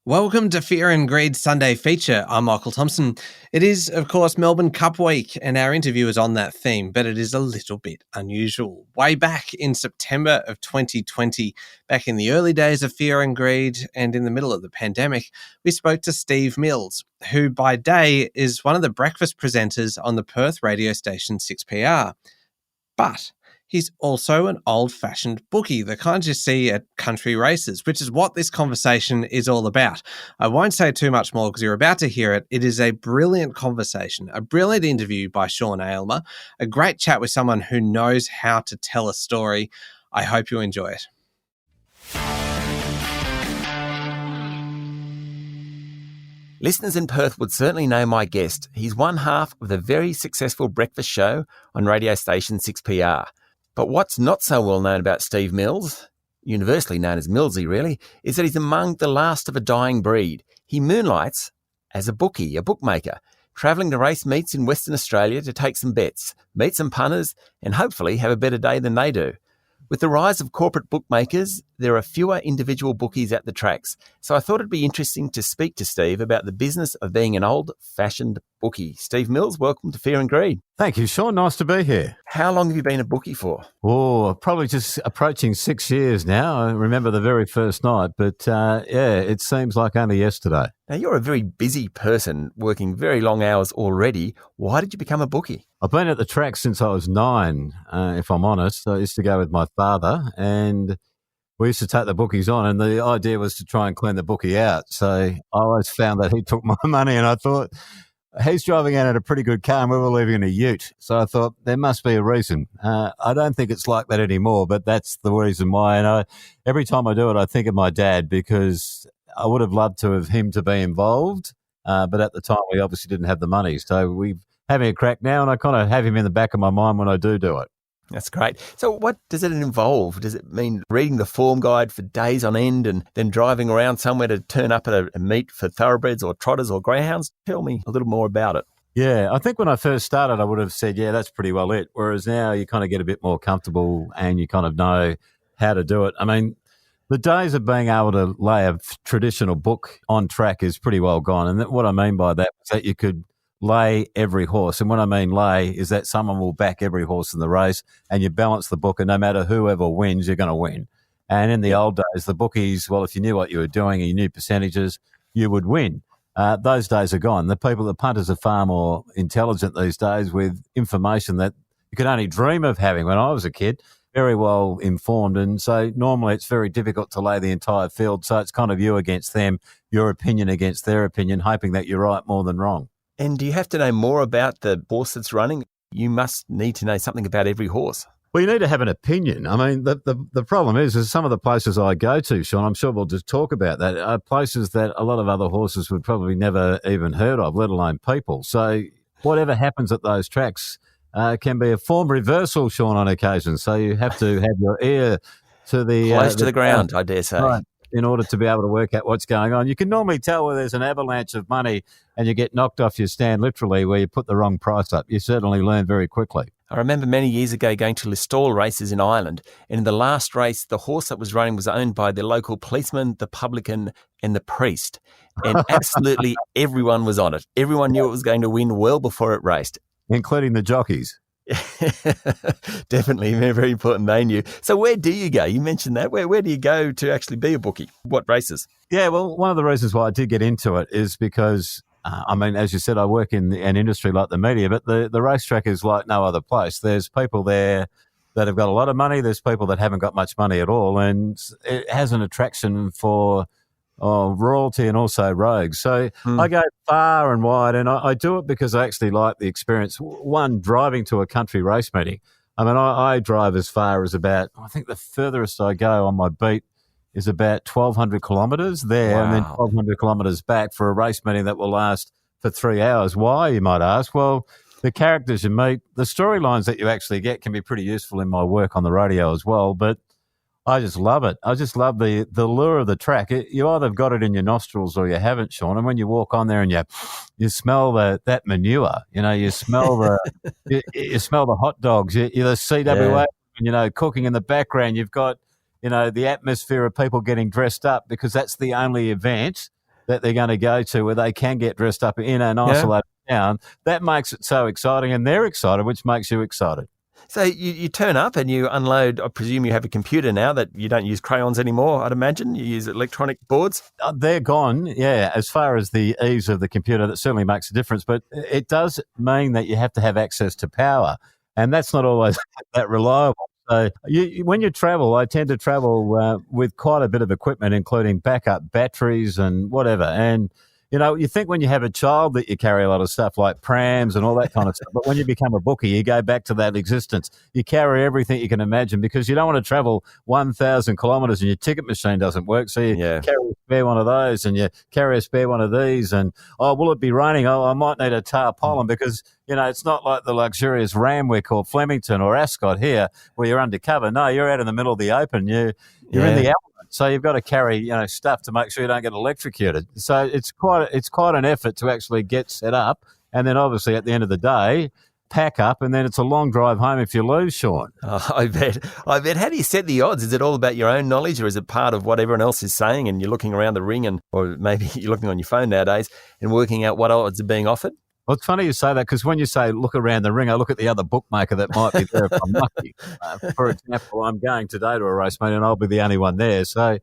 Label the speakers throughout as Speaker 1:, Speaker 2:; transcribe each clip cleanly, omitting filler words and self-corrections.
Speaker 1: Welcome to Fear and Greed Sunday feature. I'm Michael Thompson. It is, of course, Melbourne Cup week, and our interview is on that theme, but it is a little bit unusual. Way back in September of 2020, back in the early days of Fear and Greed and in the middle of the pandemic, we spoke to Steve Mills, who by day is one of the breakfast presenters on the Perth radio station 6PR. But he's also an old-fashioned bookie, the kind you see at country races, which is what this conversation is all about. I won't say too much more because you're about to hear it. It is a brilliant conversation, a brilliant interview by Sean Aylmer, a great chat with someone who knows how to tell a story. I hope you enjoy it.
Speaker 2: Listeners in Perth would certainly know my guest. He's one half of the very successful breakfast show on radio station 6PR. But what's not so well known about Steve Mills, universally known as Millsy really, is that he's among the last of a dying breed. He moonlights as a bookie, a bookmaker, travelling to race meets in Western Australia to take some bets, meet some punters, and hopefully have a better day than they do. With the rise of corporate bookmakers, there are fewer individual bookies at the tracks. So I thought it'd be interesting to speak to Steve about the business of being an old-fashioned bookie. Steve Mills, welcome to Fear and Greed.
Speaker 3: Thank you, Sean. Nice to be here.
Speaker 2: How long have you been a bookie for?
Speaker 3: Oh, probably just approaching 6 years now. I remember the very first night, but it seems like only yesterday.
Speaker 2: Now, you're a very busy person, working very long hours already. Why did you become a bookie?
Speaker 3: I've been at the track since I was 9, if I'm honest. I used to go with my father, and we used to take the bookies on, and the idea was to try and clean the bookie out. So I always found that he took my money, and I thought, he's driving out in a pretty good car and we were leaving in a ute. So I thought there must be a reason. I don't think it's like that anymore, but that's the reason why. And every time I do it, I think of my dad, because I would have loved to have him to be involved. But at the time, we obviously didn't have the money. So we're having a crack now, and I kind of have him in the back of my mind when I do it.
Speaker 2: That's great. So what does it involve? Does it mean reading the form guide for days on end and then driving around somewhere to turn up at a meet for thoroughbreds or trotters or greyhounds? Tell me a little more about it.
Speaker 3: Yeah, I think when I first started, I would have said, yeah, that's pretty well it. Whereas now you kind of get a bit more comfortable and you kind of know how to do it. I mean, the days of being able to lay a traditional book on track is pretty well gone. And what I mean by that is that you could lay every horse. And what I mean lay is that someone will back every horse in the race and you balance the book, and no matter whoever wins, you're going to win. And in the old days, the bookies, well, if you knew what you were doing and you knew percentages, you would win. Those days are gone. The punters are far more intelligent these days with information that you could only dream of having when I was a kid, very well informed. And so normally it's very difficult to lay the entire field. So it's kind of you against them, your opinion against their opinion, hoping that you're right more than wrong.
Speaker 2: And do you have to know more about the horse that's running? You must need to know something about every horse.
Speaker 3: Well, you need to have an opinion. I mean, the problem is some of the places I go to, Sean, I'm sure we'll just talk about that, are places that a lot of other horses would probably never even heard of, let alone people. So whatever happens at those tracks can be a form reversal, Sean, on occasion. So you have to have your ear to the...
Speaker 2: Close to the ground, I dare say.
Speaker 3: Right, in order to be able to work out what's going on. You can normally tell where there's an avalanche of money and you get knocked off your stand literally where you put the wrong price up. You certainly learn very quickly.
Speaker 2: I remember many years ago going to Listowel races in Ireland, and in the last race, the horse that was running was owned by the local policeman, the publican, and the priest. And absolutely everyone was on it. Everyone knew it was going to win well before it raced.
Speaker 3: Including the jockeys.
Speaker 2: Definitely, very important they knew. So where do you go? You mentioned that. Where do you go to actually be a bookie? What races?
Speaker 3: Yeah, well, one of the reasons why I did get into it is because, as you said, I work in an industry like the media, but the racetrack is like no other place. There's people there that have got a lot of money. There's people that haven't got much money at all. And it has an attraction for royalty and also rogues. So I go far and wide, and I do it because I actually like the experience. One, driving to a country race meeting. I mean, I drive as far as about, I think the furthest I go on my beat is about 1,200 kilometres there. Wow. And then 1,200 kilometres back for a race meeting that will last for 3 hours. Why, you might ask? Well, the characters you meet, the storylines that you actually get can be pretty useful in my work on the radio as well, but I just love it. I just love the lure of the track. You either got it in your nostrils or you haven't, Sean. And when you walk on there and you smell that manure, you smell you smell the hot dogs. You the CWA, cooking in the background. You've got the atmosphere of people getting dressed up because that's the only event that they're going to go to where they can get dressed up in an isolated town. That makes it so exciting, and they're excited, which makes you excited.
Speaker 2: So you turn up and you unload. I presume you have a computer now that you don't use crayons anymore, I'd imagine. You use electronic boards.
Speaker 3: They're gone, yeah. As far as the ease of the computer, that certainly makes a difference. But it does mean that you have to have access to power, and that's not always that reliable. So when you travel, I tend to travel with quite a bit of equipment, including backup batteries and whatever. And you think when you have a child that you carry a lot of stuff like prams and all that kind of stuff. But when you become a bookie, you go back to that existence. You carry everything you can imagine because you don't want to travel 1,000 kilometres and your ticket machine doesn't work. So you carry a spare one of those and you carry a spare one of these. And, will it be raining? I might need a tarpaulin because, it's not like the luxurious Ramwick or Flemington or Ascot here where you're undercover. No, you're out in the middle of the open. You're in the element. So you've got to carry, stuff to make sure you don't get electrocuted. So it's quite an effort to actually get set up, and then obviously at the end of the day, pack up, and then it's a long drive home if you lose, Sean.
Speaker 2: Oh, I bet. How do you set the odds? Is it all about your own knowledge, or is it part of what everyone else is saying, and you're looking around the ring, or maybe you're looking on your phone nowadays and working out what odds are being offered?
Speaker 3: Well, it's funny you say that because when you say look around the ring, I look at the other bookmaker that might be there if I'm lucky. For example, I'm going today to a race meeting and I'll be the only one there. So,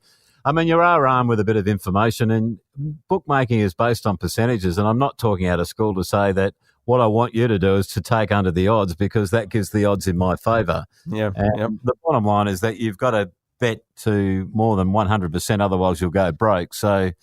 Speaker 3: you are armed with a bit of information, and bookmaking is based on percentages. And I'm not talking out of school to say that what I want you to do is to take under the odds because that gives the odds in my favour.
Speaker 2: Yeah.
Speaker 3: The bottom line is that you've got to bet to more than 100%, otherwise you'll go broke. So,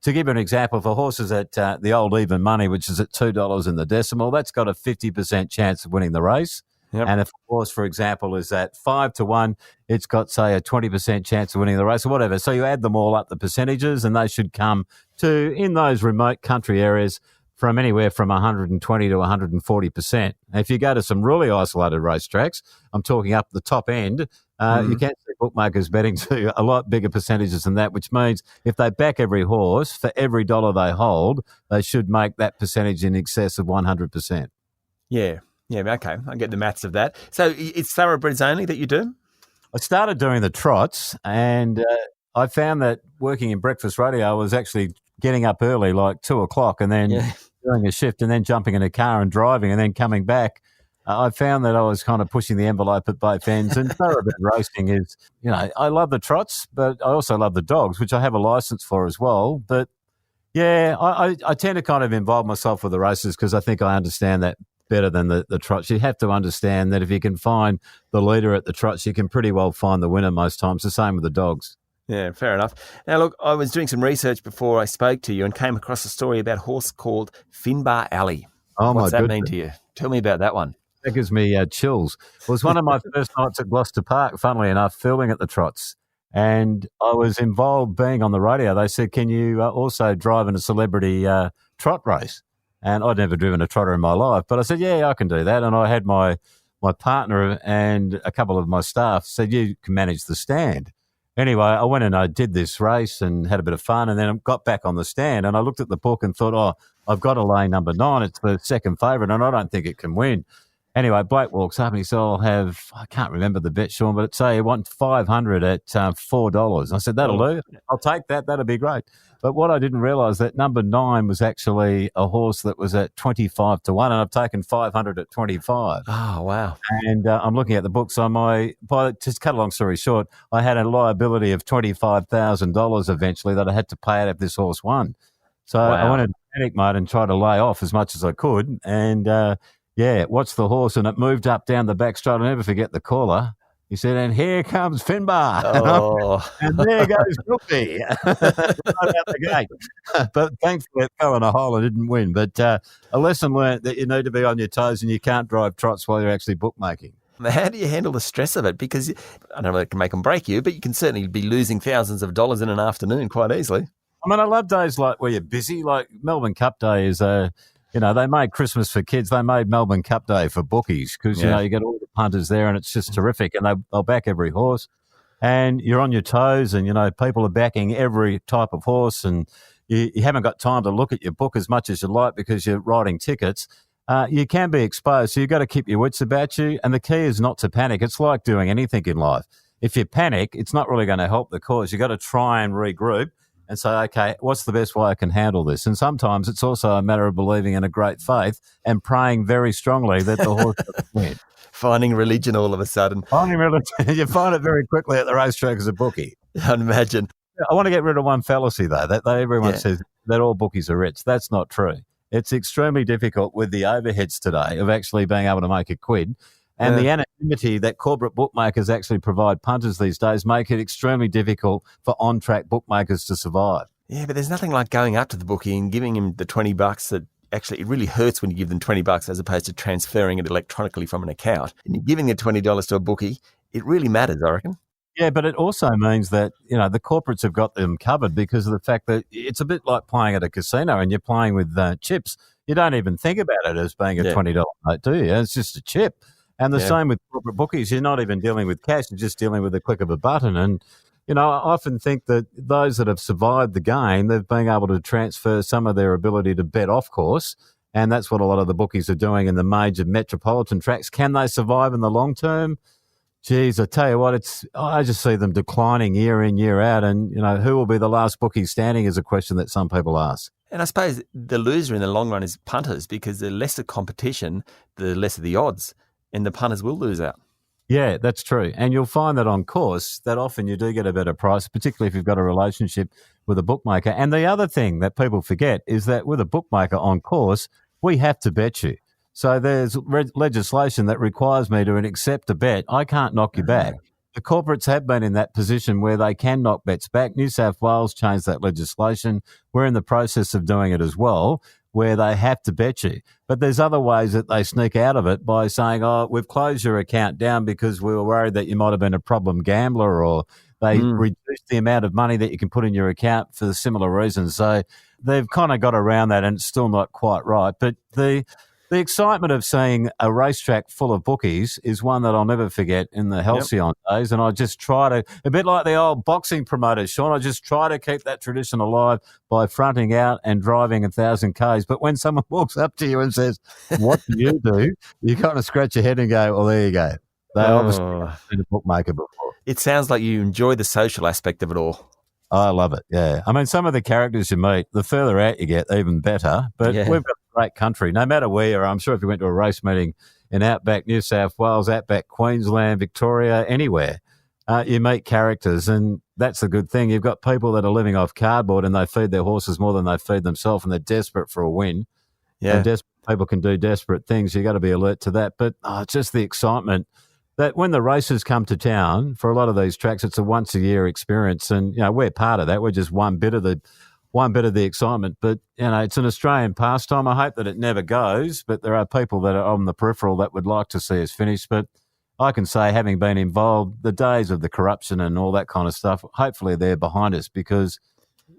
Speaker 3: to give you an example, if a horse is at the old even money, which is at $2 in the decimal, that's got a 50% chance of winning the race.
Speaker 2: Yep.
Speaker 3: And if a horse, for example, is at 5-1, it's got, say, a 20% chance of winning the race or whatever. So you add them all up, the percentages, and they should come to, in those remote country areas, from anywhere from 120 to 140%. If you go to some really isolated racetracks, I'm talking up the top end, you can see bookmakers betting to a lot bigger percentages than that, which means if they back every horse, for every dollar they hold, they should make that percentage in excess of 100%.
Speaker 2: Yeah, okay. I get the maths of that. So it's thoroughbreds only that you do?
Speaker 3: I started doing the trots, and I found that working in breakfast radio, I was actually getting up early, like 2:00, and then doing a shift and then jumping in a car and driving and then coming back. I found that I was kind of pushing the envelope at both ends. And thoroughbred racing is, I love the trots, but I also love the dogs, which I have a license for as well. But, I tend to kind of involve myself with the races because I think I understand that better than the trots. You have to understand that if you can find the leader at the trots, you can pretty well find the winner most times. The same with the dogs.
Speaker 2: Yeah, fair enough. Now, look, I was doing some research before I spoke to you and came across a story about a horse called Finbar Alley.
Speaker 3: Oh,
Speaker 2: What's
Speaker 3: my
Speaker 2: that
Speaker 3: goodness.
Speaker 2: mean to you? Tell me about that one.
Speaker 3: That gives me chills. It was one of my first nights at Gloucester Park, funnily enough, filming at the trots. And I was involved being on the radio. They said, can you also drive in a celebrity trot race? And I'd never driven a trotter in my life. But I said, yeah, I can do that. And I had my partner and a couple of my staff said, you can manage the stand. Anyway, I went and I did this race and had a bit of fun, and then I got back on the stand and I looked at the book and thought, I've got to lay number 9. It's the second favourite and I don't think it can win. Anyway, Blake walks up and he said, I can't remember the bet, Sean, but it's say he won 500 at $4. I said, that'll do. I'll take that. That'll be great. But what I didn't realise that number 9 was actually a horse that was at 25-1, and I've taken 500 at 25.
Speaker 2: Oh, wow.
Speaker 3: And I'm looking at the book. So just cut a long story short, I had a liability of $25,000 eventually that I had to pay out if this horse won. So I went into panic mode and tried to lay off as much as I could. And watched the horse, and it moved up down the back straight. I'll never forget the caller. He said, and here comes Finbar.
Speaker 2: Oh.
Speaker 3: And there goes Bookie. Right out the gate. But thankfully it fell in a hole and didn't win. But a lesson learned that you need to be on your toes and you can't drive trots while you're actually bookmaking.
Speaker 2: How do you handle the stress of it? Because I don't know if it can make them break you, but you can certainly be losing thousands of dollars in an afternoon quite easily.
Speaker 3: I love days like where you're busy. Like Melbourne Cup Day is they made Christmas for kids. They made Melbourne Cup Day for bookies because, you get all the punters there and it's just terrific. And they'll back every horse. And you're on your toes and, people are backing every type of horse. And you haven't got time to look at your book as much as you'd like because you're writing tickets. You can be exposed. So you've got to keep your wits about you. And the key is not to panic. It's like doing anything in life. If you panic, it's not really going to help the cause. You've got to try and regroup and say, okay, what's the best way I can handle this? And sometimes it's also a matter of believing in a great faith and praying very strongly that the horse doesn't win.
Speaker 2: Finding religion all of a sudden.
Speaker 3: You find it very quickly at the racetrack as a bookie.
Speaker 2: I'd imagine.
Speaker 3: I want to get rid of one fallacy, though, that everyone says that all bookies are rich. That's not true. It's extremely difficult with the overheads today of actually being able to make a quid. And the anonymity that corporate bookmakers actually provide punters these days make it extremely difficult for on-track bookmakers to survive.
Speaker 2: Yeah, but there's nothing like going up to the bookie and giving him the $20 that actually it really hurts when you give them $20 as opposed to transferring it electronically from an account. And you're giving the $20 to a bookie, it really matters, I reckon.
Speaker 3: Yeah, but it also means that, the corporates have got them covered because of the fact that it's a bit like playing at a casino and you're playing with chips. You don't even think about it as being a $20 note, do you? It's just a chip. And the same with corporate bookies. You're not even dealing with cash. You're just dealing with the click of a button. And, I often think that those that have survived the game, they've been able to transfer some of their ability to bet off course. And that's what a lot of the bookies are doing in the major metropolitan tracks. Can they survive in the long term? Geez, I tell you what, I just see them declining year in, year out. And, who will be the last bookie standing is a question that some people ask.
Speaker 2: And I suppose the loser in the long run is punters because the lesser competition, the lesser the odds. And the punters will lose out.
Speaker 3: Yeah, that's true. And you'll find that on course, that often you do get a better price, particularly if you've got a relationship with a bookmaker. And the other thing that people forget is that with a bookmaker on course, we have to bet you. So there's legislation that requires me to accept a bet. I can't knock you back. The corporates have been in that position where they can knock bets back. New South Wales changed that legislation. We're in the process of doing it as well, where they have to bet you. But there's other ways that they sneak out of it by saying, we've closed your account down because we were worried that you might have been a problem gambler, or they reduced the amount of money that you can put in your account for similar reasons. So they've kind of got around that, and it's still not quite right. But the excitement of seeing a racetrack full of bookies is one that I'll never forget in the halcyon days. And I just try to, a bit like the old boxing promoters, Sean, I just try to keep that tradition alive by fronting out and driving 1,000 Ks. But when someone walks up to you and says, what do? You kind of scratch your head and go, well, there you go. They obviously have been a bookmaker before.
Speaker 2: It sounds like you enjoy the social aspect of it all.
Speaker 3: I love it, yeah. I mean, some of the characters you meet, the further out you get, even better. But we've got a great country. No matter where you are, I'm sure if you went to a race meeting in Outback New South Wales, Outback Queensland, Victoria, anywhere, you meet characters, and that's a good thing. You've got people that are living off cardboard and they feed their horses more than they feed themselves, and they're desperate for a win. Yeah. And desperate people can do desperate things. You've got to be alert to that. But just the excitement that when the races come to town, for a lot of these tracks, it's a once-a-year experience, and we're part of that. We're just one bit of the excitement. But it's an Australian pastime. I hope that it never goes. But there are people that are on the peripheral that would like to see us finish. But I can say, having been involved, the days of the corruption and all that kind of stuff, hopefully they're behind us, because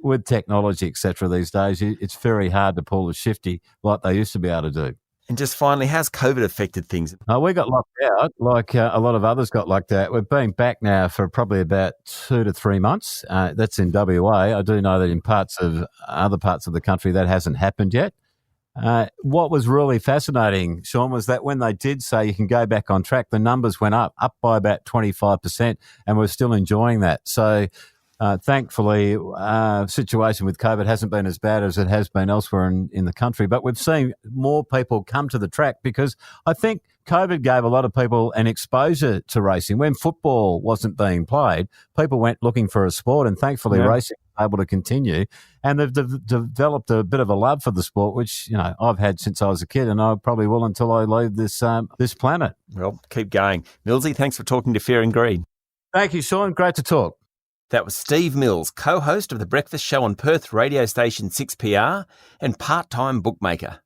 Speaker 3: with technology, etc., these days, it's very hard to pull a shifty like they used to be able to do.
Speaker 2: And just finally, how's COVID affected things?
Speaker 3: We got locked out like a lot of others got locked out. We've been back now for probably about 2 to 3 months. That's in WA. I do know that in other parts of the country that hasn't happened yet. What was really fascinating, Sean, was that when they did say you can go back on track, the numbers went up by about 25%, and we're still enjoying that. So thankfully, situation with COVID hasn't been as bad as it has been elsewhere in the country. But we've seen more people come to the track because I think COVID gave a lot of people an exposure to racing. When football wasn't being played, people went looking for a sport, and thankfully racing was able to continue. And they've developed a bit of a love for the sport, which I've had since I was a kid, and I probably will until I leave this planet.
Speaker 2: Well, keep going. Millsy, thanks for talking to Fair and Greed.
Speaker 3: Thank you, Sean. Great to talk.
Speaker 2: That was Steve Mills, co-host of The Breakfast Show on Perth radio station 6PR and part-time bookmaker.